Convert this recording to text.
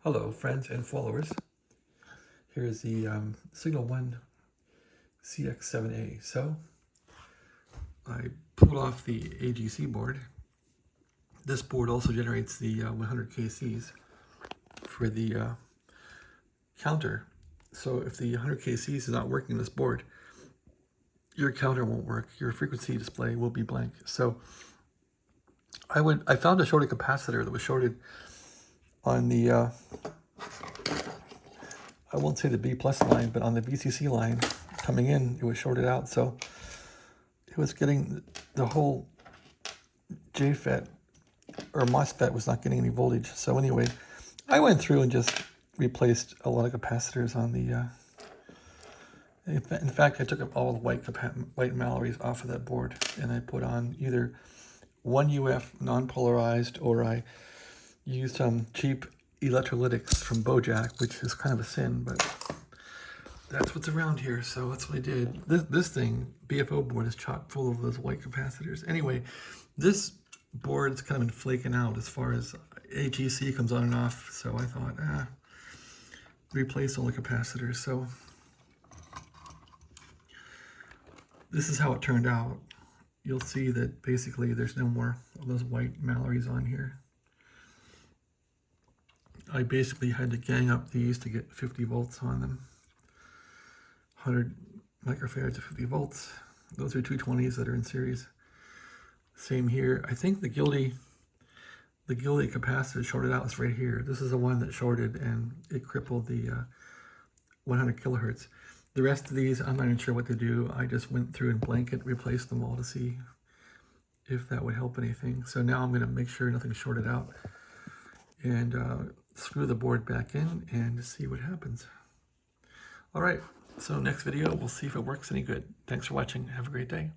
Hello, friends and followers. Here's the Signal 1 CX7A. So I pulled off the AGC board. This board also generates the 100 kcs for the counter. So if the 100 kcs is not working on this board, your counter won't work. Your frequency display will be blank. So I found a shorted capacitor that was shorted on the I won't say the B plus line, but on the VCC line coming in, it was shorted out. So it was getting the whole JFET or MOSFET was not getting any voltage. So anyway, I went through and just replaced a lot of capacitors on the, in fact, I took up all the white Mallories off of that board and I put on either 1UF non-polarized, or I used some cheap electrolytics from Bojack, which is kind of a sin, but that's what's around here, so that's what I did. This thing, BFO board, is chock full of those white capacitors. Anyway, this board's kind of been flaking out as far as AGC comes on and off, so I thought, replace all the capacitors. So this is how it turned out. You'll see that basically there's no more of those white Mallories on here. I basically had to gang up these to get 50 volts on them. 100 microfarads of 50 volts. Those are 220s that are in series. Same here. I think the Gildy capacitor shorted out. It's right here. This is the one that shorted and it crippled the 100 kilohertz. The rest of these, I'm not even sure what to do. I just went through and blanket replaced them all to see if that would help anything. So now I'm going to make sure nothing's shorted out and screw the board back in and see what happens. All right, so next video, we'll see if it works any good. Thanks for watching. Have a great day.